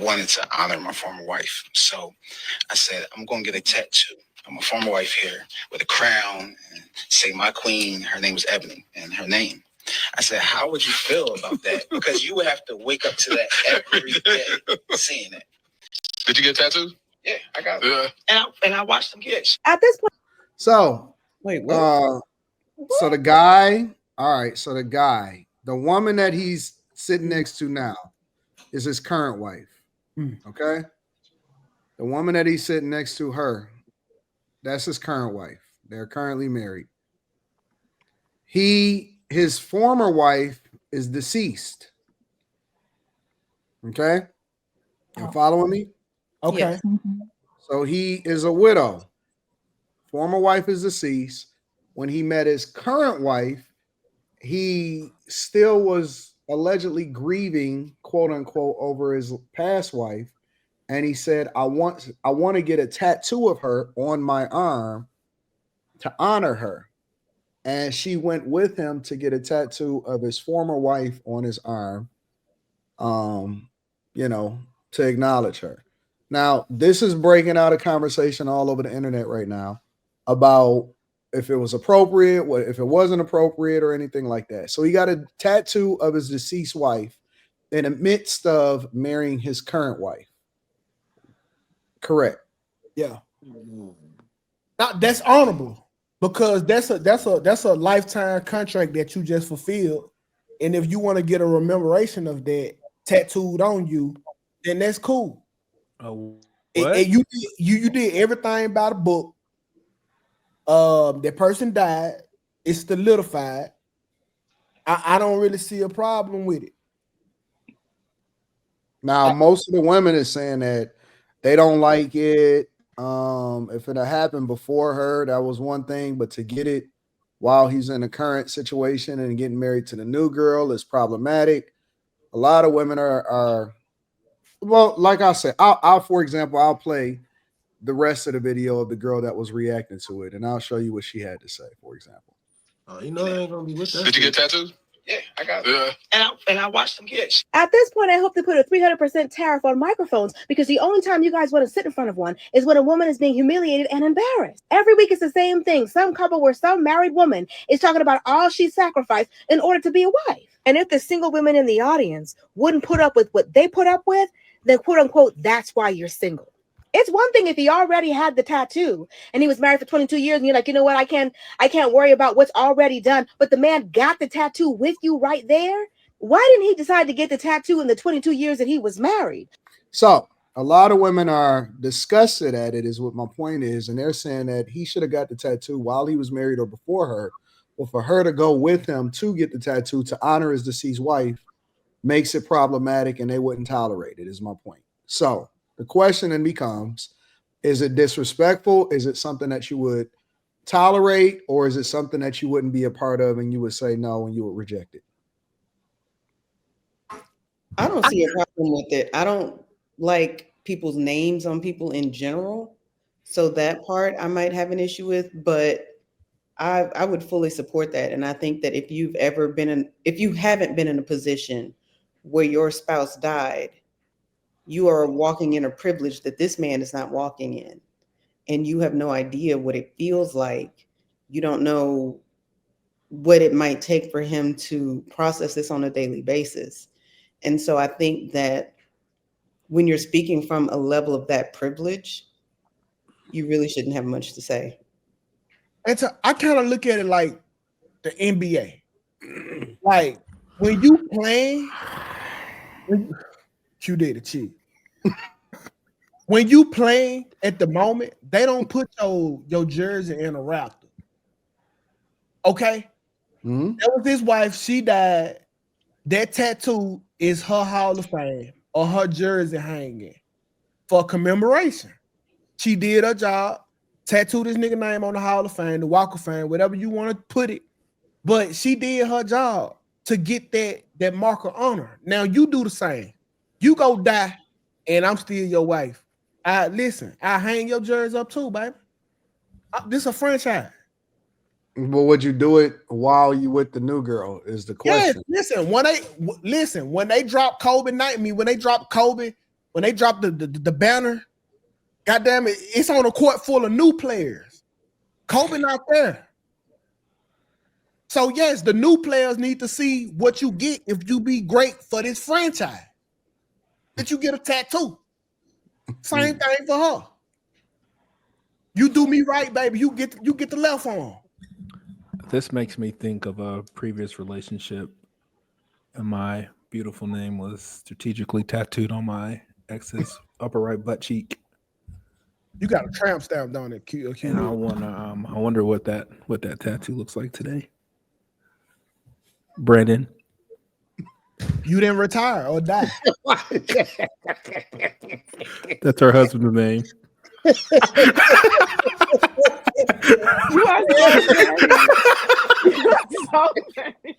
wanted to honor my former wife. So I said, I'm going to get a tattoo of my former wife here with a crown and say my queen, her name was Ebony, and her name. I said, how would you feel about that? Because you would have to wake up to that every day, seeing it. Did you get tattoos? Yeah, I got it. Yeah. And I watched them get. At this point. So, wait, what? So the guy, all right, so the woman that he's sitting next to now is his current wife. Okay? The woman that he's sitting next to her, that's his current wife. They're currently married. His former wife is deceased. Okay? You following me? Okay. Yes. So he is a widow. Former wife is deceased. When he met his current wife, he still was allegedly grieving, quote unquote, over his past wife. And he said, I want to get a tattoo of her on my arm to honor her. And she went with him to get a tattoo of his former wife on his arm, to acknowledge her. Now, this is breaking out a conversation all over the internet right now about if it was appropriate, if it wasn't appropriate, or anything like that. So he got a tattoo of his deceased wife in the midst of marrying his current wife. Correct. Yeah. Now, that's honorable because that's a lifetime contract that you just fulfilled. And if you want to get a commemoration of that tattooed on you, then that's cool. You did everything by the book. That person died. It's solidified. I don't really see a problem with it. Now, most of the women is saying that they don't like it. If it had happened before her, that was one thing, but to get it while he's in the current situation and getting married to the new girl is problematic. A lot of women are well, like I said, I'll for example, I'll play the rest of the video of the girl that was reacting to it, and I'll show you what she had to say, for example. You know they ain't gonna be with that. Did you get tattoos? Yeah, I got it. Yeah. And I watched them get. At this point, I hope to put a 300% tariff on microphones because the only time you guys want to sit in front of one is when a woman is being humiliated and embarrassed. Every week it's the same thing. Some couple where some married woman is talking about all she sacrificed in order to be a wife. And if the single women in the audience wouldn't put up with what they put up with, then quote unquote, that's why you're single. It's one thing if he already had the tattoo and he was married for 22 years and you're like, you know what, I can't worry about what's already done. But the man got the tattoo with you right there. Why didn't he decide to get the tattoo in the 22 years that he was married? So a lot of women are disgusted at it, is what my point is. And they're saying that he should have got the tattoo while he was married or before her. But for her to go with him to get the tattoo to honor his deceased wife makes it problematic and they wouldn't tolerate it, is my point. So the question then becomes, is it disrespectful? Is it something that you would tolerate, or is it something that you wouldn't be a part of and you would say no and you would reject it? I don't see a problem with it. I don't like people's names on people in general. So that part I might have an issue with, but I would fully support that. And I think that if you haven't been in a position where your spouse died, you are walking in a privilege that this man is not walking in. And you have no idea what it feels like. You don't know what it might take for him to process this on a daily basis. And so I think that when you're speaking from a level of that privilege, you really shouldn't have much to say. And so I kind of look at it like the NBA. Like when you play, you did it, cheat. When you play at the moment, they don't put your jersey in a Raptor. Okay? Mm-hmm. That was his wife. She died. That tattoo is her Hall of Fame or her jersey hanging for commemoration. She did her job, tattooed this nigga name on the Hall of Fame, the Walk of Fame, whatever you want to put it. But she did her job to get that mark of honor. Now you do the same. You go die, and I'm still your wife. I hang your jersey up too, baby. This is a franchise. But would you do it while you with the new girl is the question. Yes, when they dropped Kobe when they drop the banner, goddamn it, it's on a court full of new players. Kobe not there. So yes, the new players need to see what you get if you be great for this franchise. That you get a tattoo. Same thing for her. You do me right, baby. You get the left arm. This makes me think of a previous relationship, and my beautiful name was strategically tattooed on my ex's upper right butt cheek. You got a tramp stamp down there, And I wonder what that tattoo looks like today. Brandon, you didn't retire or die. that's her husband's name. You are so funny. You are so funny.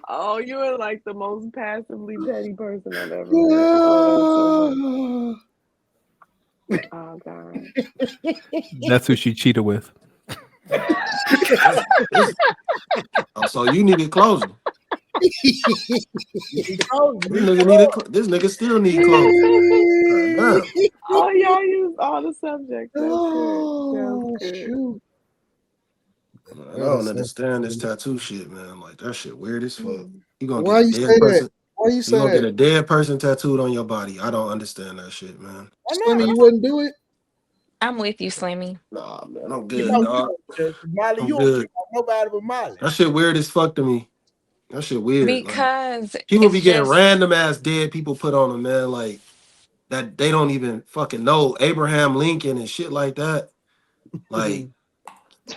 Oh, you are like the most passively petty person I've ever met. Oh, God. That's who she cheated with. Oh, so you needed closure. This nigga still need closure. Oh, y'all use all the subjects. That's good. That's good. Shoot. I don't understand this tattoo shit, man. Like that shit weird as fuck. You gonna Why get you a say dead that? person. Why you You say gonna get a that? dead person tattooed on your body. I don't understand that shit, man. Slimmy, you wouldn't do it? I'm with you, Slimmy. Nah, man, I'm You good, know, dog. Molly, I'm you don't good. care about nobody but Molly. That shit weird as fuck to me. That shit weird. Like Because people it's be getting just random ass dead people put on them, man. Like that they don't even fucking know Abraham Lincoln and shit like that. Like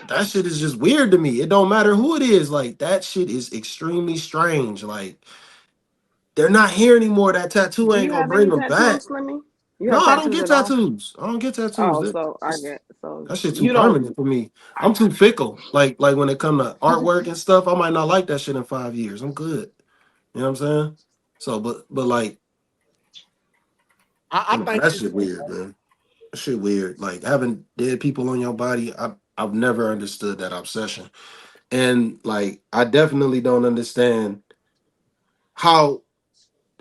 that shit is just weird to me. It don't matter who it is. Like that shit is extremely strange. Like they're not here anymore. That tattoo Do ain't you gonna have bring any them back. tattoos, Slimmy? You No, have I don't tattoos get at all? tattoos. I don't get tattoos. Oh, That, so I get so that shit too you don't. permanent for me. I'm too fickle. Like when it come to artwork and stuff, I might not like that shit in 5 years. I'm good. You know what I'm saying? So, but like, I think that shit weird, man. That shit weird. Like having dead people on your body, I've never understood that obsession. And like I definitely don't understand how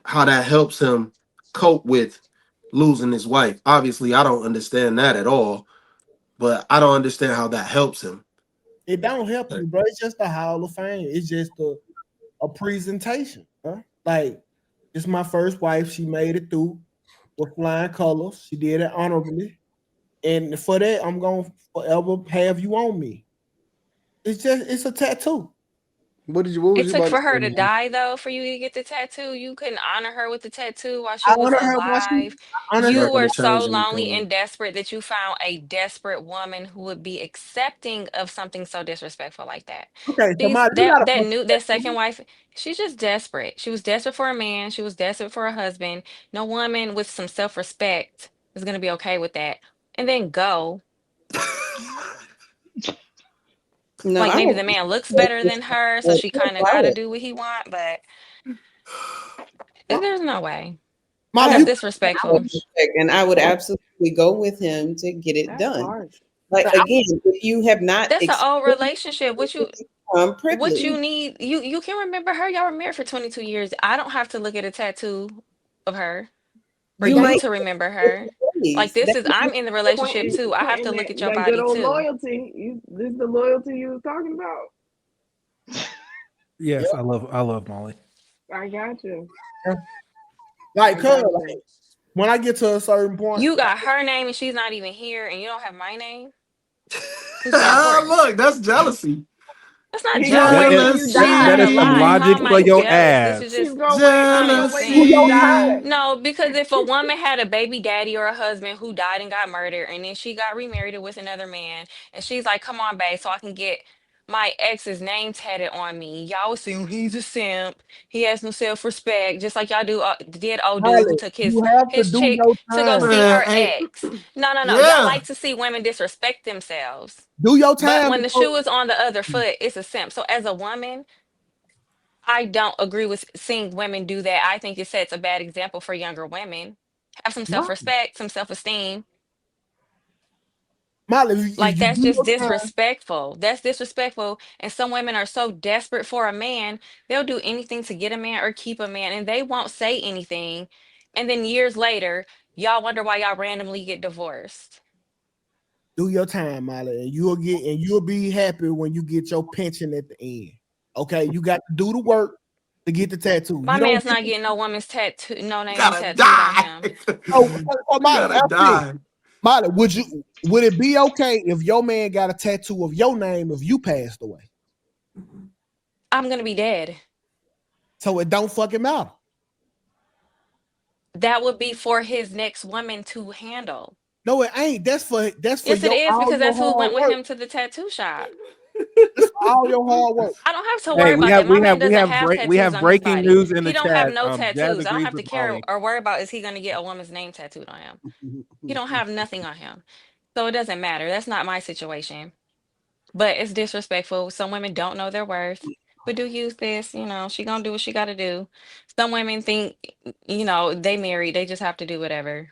that helps him cope with losing his wife. Obviously, I don't understand that at all, but I don't understand how that helps him. it don't help you, bro. It's just a Hall of Fame. It's just a presentation, huh? Like it's my first wife. She made it through with flying colors. She did it honorably, and for that, I'm gonna forever have you on me. It's a tattoo. What was it you took about to for her say, to man? die though for you to get the tattoo. You couldn't honor her with the tattoo while I she was honor her while she alive. honor It's her. You not were gonna so change lonely anything. and desperate that you found a desperate woman who would be accepting of something so disrespectful like that. Okay, so These my you gotta that second wife, she's just desperate. She was desperate for a man. She was desperate for a husband. No woman with some self-respect is gonna be okay with that. And then go. No, Like I maybe don't the man looks think better it's than her, so like, she you're kind of got to right. do what he want, but Ma- there's no way. Molly, That's you disrespectful. And I would absolutely go with him to get it That's done. harsh. Like again, if you have not That's an old experienced relationship. What privilege, you need, you can remember her. Y'all were married for 22 years. I don't have to look at a tattoo of her for you you might to remember her. Like that I'm in the relationship Pointing, too. I have to pointing look that, at your that good body old too. loyalty. This is the loyalty you was talking about. Yes, I love Molly. I got you. like I her. got Like, you. when I get to a certain point, You got her name and she's not even here, and you don't have my name. Who's more Ah, important? look, that's jealousy. That's not He gonna That wait is till you jealous. She's that not is some die. alive. How logic am for I your jealous? This is ass. He's just gonna wait. He common gonna wait till do you your Jealousy. time. die. No, because if a woman had a baby daddy or a husband who died and got murdered, and then she got remarried with another man, and she's like, "Come on, babe, so I can get my ex's name tatted on me." Y'all would say, "He's a simp. He has no self-respect," just like y'all do. Did old dude who Molly, took you have to his do chick your to go time. see Man, her ain't ex? No, no, no. Y'all yeah. like to see women disrespect themselves, Do your but time when the before. shoe is on the other foot, it's a simp. So as a woman, I don't agree with seeing women do that. I think it sets a bad example for younger women. Have some Molly, self-respect, some self-esteem. Molly, Like if you that's do just your time, disrespectful. That's disrespectful. And some women are so desperate for a man, they'll do anything to get a man or keep a man, and they won't say anything. And then years later, y'all wonder why y'all randomly get divorced. do your time, Molly, and you'll be happy when you get your pension at the end. Okay, you got to do the work to get the tattoo. My You don't man's get not getting no woman's tattoo, no You name gotta tattooed on die. him. oh, You Molly, gotta after this, die. Molly, would it be okay if your man got a tattoo of your name if you passed away? I'm gonna be dead. So it don't fucking matter. That would be for his next woman to handle. No, it ain't. That's for Yes, it your is all because your that's who hard went with work. him to the tattoo shop. That's for all your hard work. I don't have to Hey, worry we about have that. My we man have we doesn't have have break we tattoos have on his breaking body. news in He the don't have chat. no Jazz tattoos. I don't agrees have to with care Molly. or worry about is he going to get a woman's name tattooed on him. He don't have nothing on him. So it doesn't matter. That's not my situation. But it's disrespectful. Some women don't know their worth. But do use this, she gonna do what she gotta do. Some women think, they married, they just have to do whatever.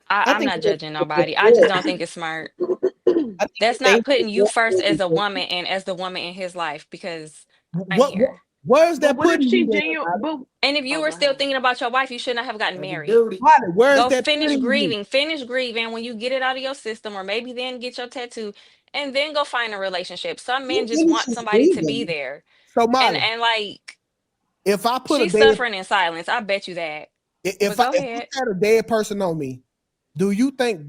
I I'm think not that judging the nobody. I just boy, don't think it's smart. I think That's the thing not with the putting you first boy as is a that woman and as the woman in his life because I'm what here. where is But that what if putting she you there, genuine? Molly? But And if you oh, were go still ahead. thinking about your wife, you shouldn't have gotten Heavy married. duty. Molly, where is Go that finish putting you? grieving. Finish grieving when you get it out of your system, or maybe then get your tattoo and then go find a relationship. Some men You just want innocent somebody to be grieving. there. So And Molly, and like if I put a she's dead suffering in silence. I bet you that. But if go you ahead. had a dead person on me, do you think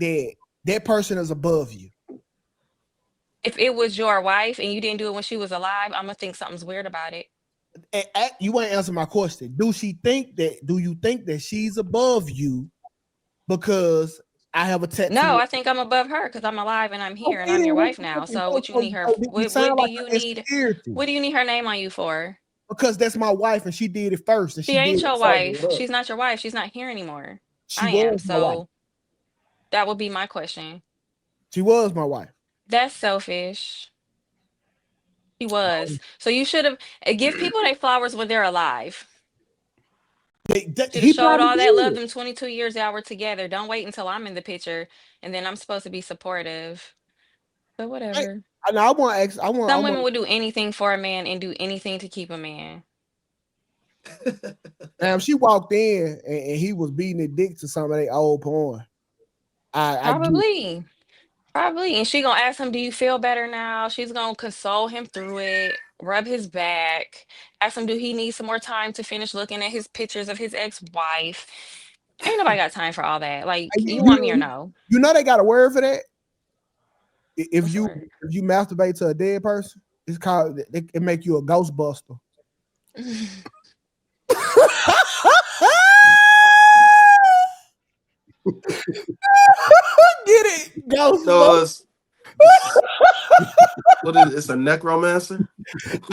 that person is above you? If it was your wife and you didn't do it when she was alive, I'm gonna think something's weird about it. You ain't answer my question. Do you think that she's above you because I have a No, tattoo? I think I'm above her because I'm alive and I'm here and Okay, I'm then your what wife the now. fuck is So what you need her you what sound do like you an need insecurity what do you need her name on you for? because that's my wife and she did it first and She she did ain't it your first. wife. She's not your wife. She's not here anymore. She I am. was my wife. So that would be my question. She was my wife. That's selfish. She was. So you should have give people their flowers when they're alive. Should have He showed probably all that love did. them 22 years y'all were together. Don't wait until I'm in the picture and then I'm supposed to be supportive. But I, whatever. I want to ask. I Some want. women would do anything for a man and do anything to keep a man. Damn, she walked in and he was beating the dick to some of their old porn. I get it. Probably. Probably. And she gonna ask him, do you feel better now? She's gonna console him through it, rub his back, ask him, do he need some more time to finish looking at his pictures of his ex-wife? Ain't nobody got time for all that. Like, you want me or no? You know they got a word for that. If What's the you word? if you masturbate to a dead person, it's called it make you a ghostbuster. Get it, No, ghostbuster. what is it? It's a necromancer.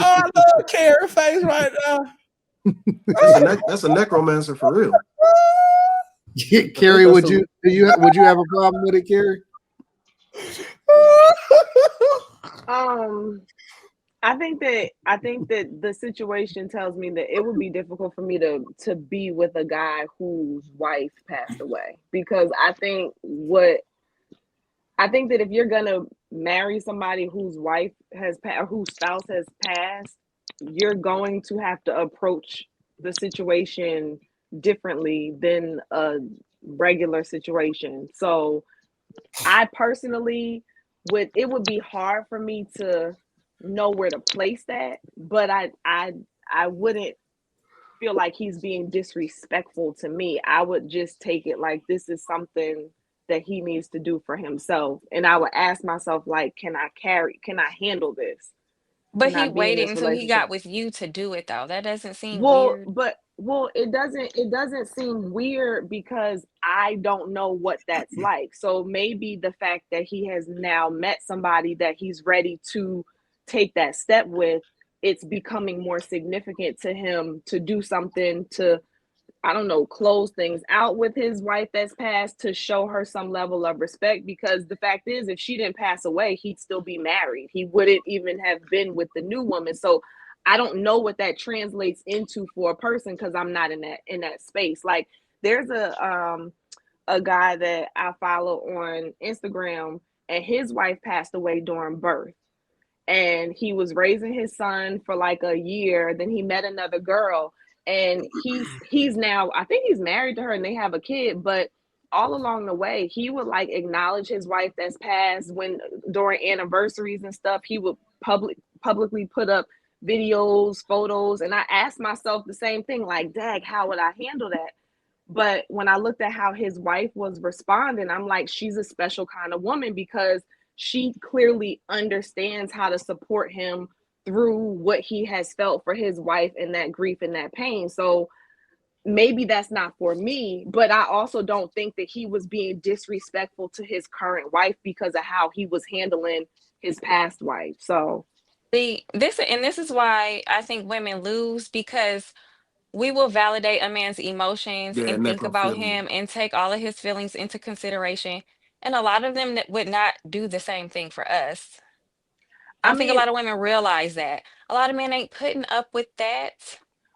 Oh, I love Carrie face right now. That's a necromancer for real. I think Carrie, that's would a you have a problem with it, Carrie? Um, I think that the situation tells me that it would be difficult for me to be with a guy whose wife passed away because I think that if you're gonna marry somebody whose wife has passed or whose spouse has passed, you're going to have to approach the situation differently than a regular situation. So I personally would be hard for me to know where to place that, but I wouldn't feel like he's being disrespectful to me. I would just take it like this is something that he needs to do for himself. And I would ask myself like can I handle this? But Can I he be in waited this until he relationship? got with you to do it, though. That doesn't seem Well, weird. it doesn't seem weird because I don't know what that's like. So maybe the fact that he has now met somebody that he's ready to take that step with, it's becoming more significant to him to do something to, I don't know, close things out with his wife that's passed to show her some level of respect. Because the fact is, if she didn't pass away, he'd still be married. He wouldn't even have been with the new woman. So I don't know what that translates into for a person because I'm not in that space. Like there's a guy that I follow on Instagram, and his wife passed away during birth, and he was raising his son for like a year. Then he met another girl, and he's now, I think he's married to her and they have a kid. But all along the way, he would like acknowledge his wife that's passed. When during anniversaries and stuff, he would publicly put up videos, photos. And I asked myself the same thing, like, dag, how would I handle that? But when I looked at how his wife was responding, I'm like, she's a special kind of woman, because she clearly understands how to support him through what he has felt for his wife and that grief and that pain. So maybe that's not for me, but I also don't think that he was being disrespectful to his current wife because of how he was handling his past wife. So This is why I think women lose, because we will validate a man's emotions Yeah, and think about necrophilia. him and take all of his feelings into consideration. And a lot of them that would not do the same thing for us. I I don't think a mean, lot of women realize that. A lot of men ain't putting up with that,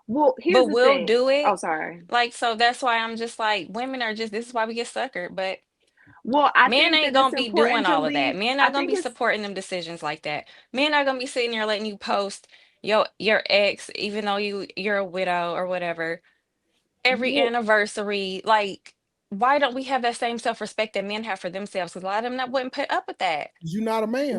well, here's but the will thing. do Oh, it. sorry. Like, so that's why I'm just like, women are just, this is why we get suckered. But Well, I men think ain't that it's gonna be doing important to all of that. leave. Men I not gonna think be it's, supporting them decisions like that. Men not gonna be sitting there letting you post your ex, even though you're a widow or whatever, every well, anniversary. Like, why don't we have that same self-respect that men have for themselves? Because a lot of them that wouldn't put up with that. You're not a man,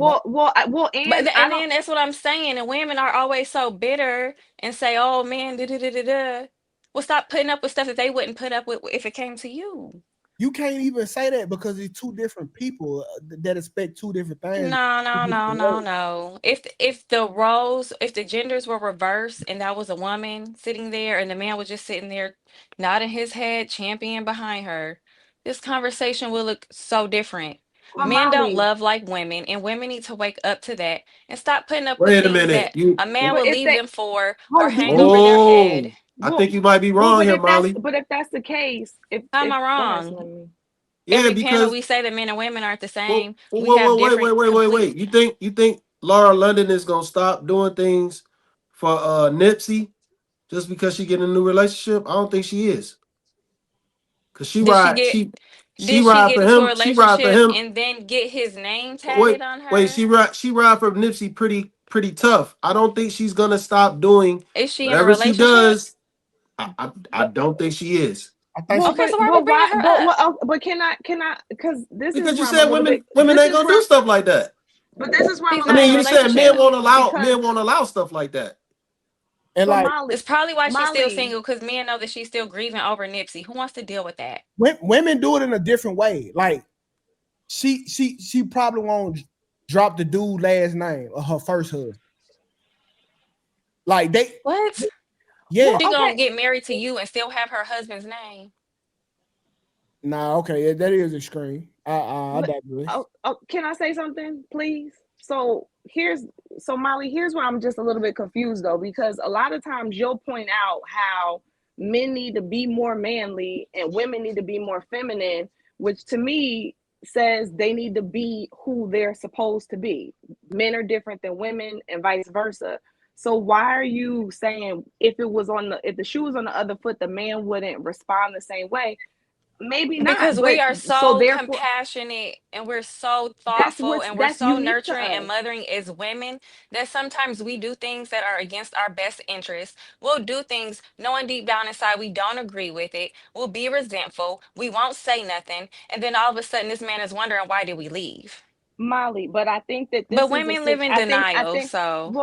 baby. and I And don't. then that's what I'm saying. And women are always so bitter and say, "Oh man, da da da da da." Well, stop putting up with stuff that they wouldn't put up with if it came to you. You can't even say that because it's two different people that expect two different things. No, Two no, no, different no, roles. no. If the roles, if the genders were reversed and that was a woman sitting there and the man was just sitting there nodding his head, championing behind her, this conversation will look so different. But Men don't Molly, love like women, and women need to wake up to that and stop putting up with Wait a things minute. that a man will but if leave they them for or hold hang over their head. Oh, I well, think you might be wrong here, Molly. but if that's the case, How am if I go ahead, wrong? Slimmy. Yeah, Every panel because we say that men and women aren't the whoa, same. whoa, We whoa, have whoa, different complete. wait. You think Laura London is gonna stop doing things for Nipsey just because she get in a new relationship? I don't think she is. Cause Did she get she did she ride get for into a him. She ride for relationship him. and then get his name Wait, tatted on wait, her? she ride for Nipsey pretty tough. I don't think she's gonna stop doing Is she in a whatever she relationship? does. I don't think she is. I think Well, she, Okay, so why are we but bringing why? her up? But can I? Because this is Because you where I'm a said little bit. women This ain't is gonna where. do stuff like that. But this is where I'm She's a I little not in mean, a you confused said relationship. because, men won't allow stuff like that. and but like It's Molly, probably why she's still Molly, single, because men know that she's still grieving over Nipsey. Who wants to deal with that? women do it in a different way. Like she probably won't drop the dude last name of her first husband. Like they, What? yeah, well, She gonna okay, get married to you and still have her husband's name? nah, okay, yeah, that is extreme. I digress. can I say something, please? So Molly, here's where I'm just a little bit confused though, because a lot of times you'll point out how men need to be more manly and women need to be more feminine, which to me says they need to be who they're supposed to be. Men are different than women and vice versa. So why are you saying if the shoe was on the other foot, the man wouldn't respond the same way? Maybe not, Because we but are so so therefore compassionate and we're so thoughtful and we're that's so unique to nurturing and us. mothering as women that sometimes we do things that are against our best interests. We'll do things knowing deep down inside we don't agree with it. We'll be resentful. We won't say nothing. And then all of a sudden, this man is wondering, why did we leave? Molly, but I think that But this is a women live sick. in I denial. think So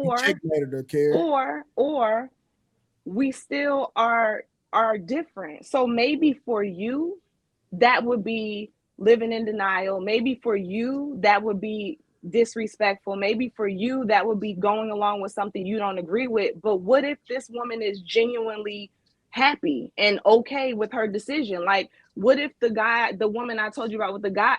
You checkmated her, Carrie. or we still are different. So maybe for you, that would be living in denial. Maybe for you, that would be disrespectful. Maybe for you, that would be going along with something you don't agree with. But what if this woman is genuinely happy and okay with her decision? Like, what if the woman I told you about with the guy,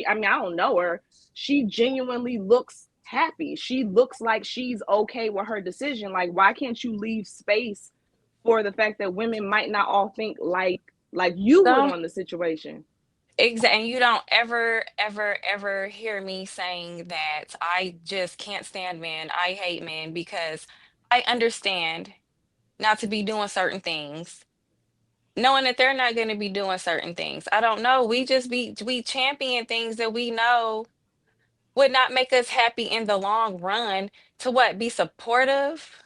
I mean, I don't know her. She genuinely looks happy. She looks like she's okay with her decision. Like, why can't you leave space for the fact that women might not all think like you would some on the situation? and you don't ever hear me saying that I just can't stand men. I hate men because I understand not to be doing certain things. knowing that they're not going to be doing certain things. I don't know. We champion things that we know would not make us happy in the long run to what be supportive